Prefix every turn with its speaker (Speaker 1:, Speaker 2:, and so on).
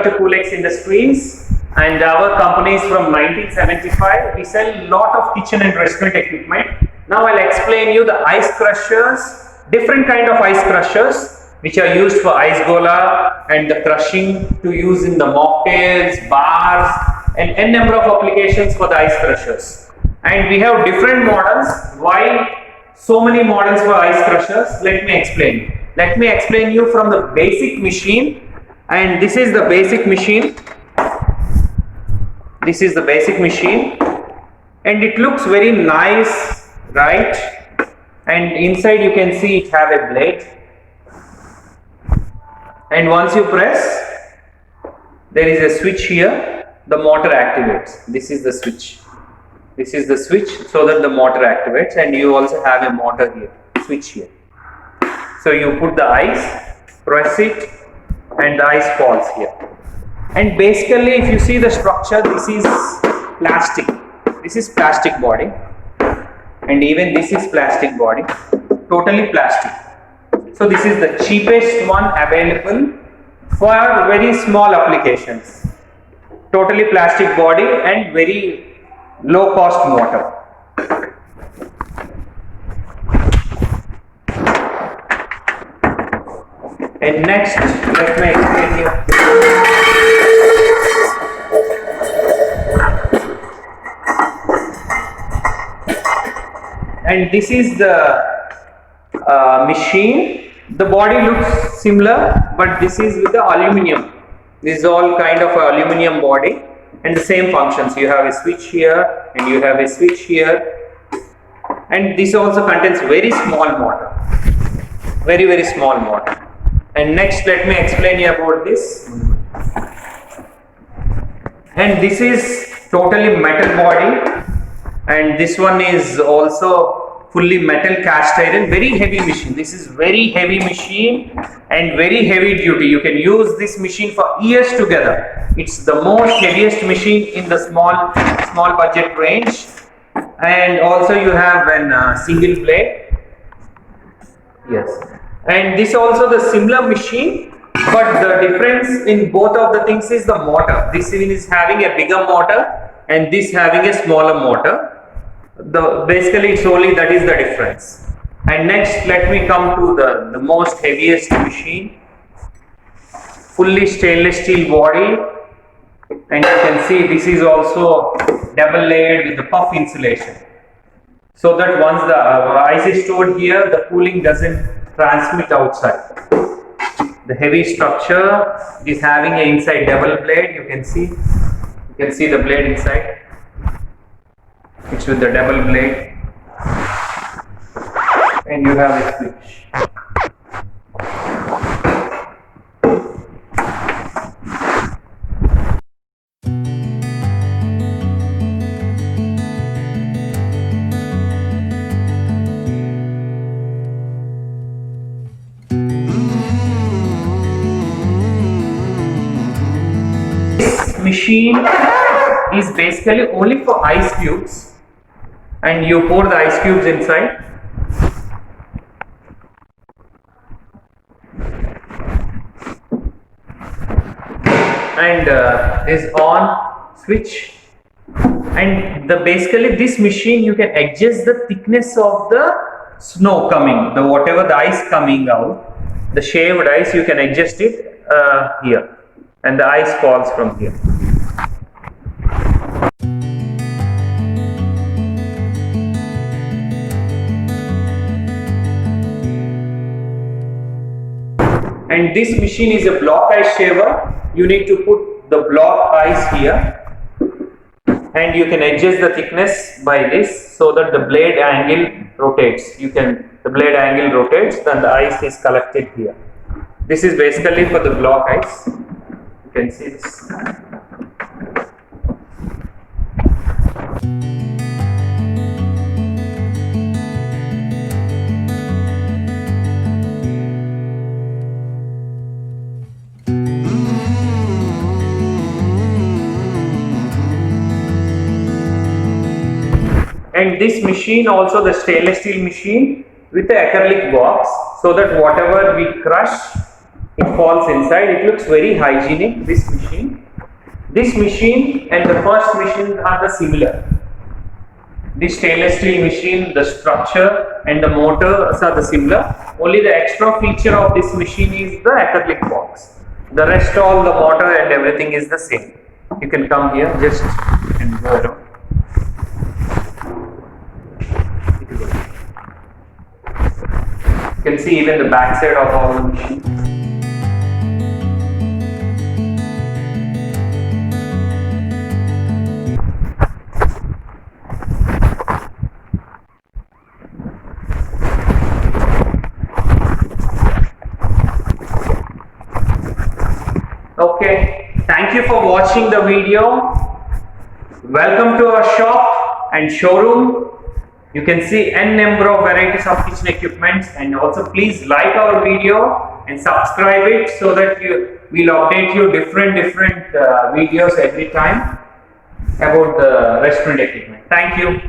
Speaker 1: Welcome to Coolx Industries, and our company is from 1975. We sell a lot of kitchen and restaurant equipment. Now I'll explain you the ice crushers, different kind of ice crushers which are used for icegola and the crushing to use in the mocktails, bars, and n number of applications for the ice crushers. And we have different models. Why so many models for ice crushers? Let me explain. Let me explain you from the basic machine. And this is the basic machine. This is the basic machine, and it looks very nice, right? And inside you can see it have a blade, and once you press, there is a switch here. The motor activates. This is the switch. This is the switch, so that the motor activates, and you also have a motor here, switch here. So you put the ice, press it, and the ice falls here. And basically, if you see the structure, this is plastic. This is plastic body, and even this is plastic body, totally plastic. So this is the cheapest one available for very small applications. Totally plastic body and very low cost motor. And next, let me explain you. And this is the machine. The body looks similar, but this is with the aluminium. This is all kind of aluminium body, and the same functions. You have a switch here, and you have a switch here, and this also contains very small motor, very small motor. And next, let me explain you about this. And this is totally metal body, and this one is also fully metal cast iron, very heavy machine. This is very heavy machine and very heavy duty. You can use this machine for years together. It's the most heaviest machine in the small budget range. And also you have a single blade. Yes. And this also the similar machine, but the difference in both of the things is the motor. This one is having a bigger motor and this having a smaller motor. Basically it's only that is the difference. And next, let me come to the most heaviest machine, fully stainless steel body, and you can see this is also double layered with the puff insulation, so that once the ice is stored here, the cooling doesn't transmit outside. The heavy structure is having an inside double blade. You can see the blade inside. It's with the double blade, and you have a switch. This machine is basically only for ice cubes, and you pour the ice cubes inside. And is on switch, and basically this machine you can adjust the thickness of the snow coming, whatever the ice coming out, the shaved ice, you can adjust it here, and the ice falls from here. And this machine is a block ice shaver. You need to put the block ice here, and you can adjust the thickness by this, so that the blade angle rotates. The blade angle rotates, then the ice is collected here. This is basically for the block ice. You can see this. And this machine also the stainless steel machine with the acrylic box, so that whatever we crush, It falls inside. It looks very hygienic, this machine. This machine and the first machine are the similar. This stainless steel machine, the structure and the motors are the similar. Only the extra feature of this machine is the acrylic box. The rest, all the motor and everything is the same. You can come here, just and go around. You can see even the back side of all the machine. Okay, thank you for watching the video. Welcome to our shop and showroom. You can see n number of varieties of kitchen equipments, and also please like our video and subscribe it so that we'll update you different videos every time about the restaurant equipment. Thank you.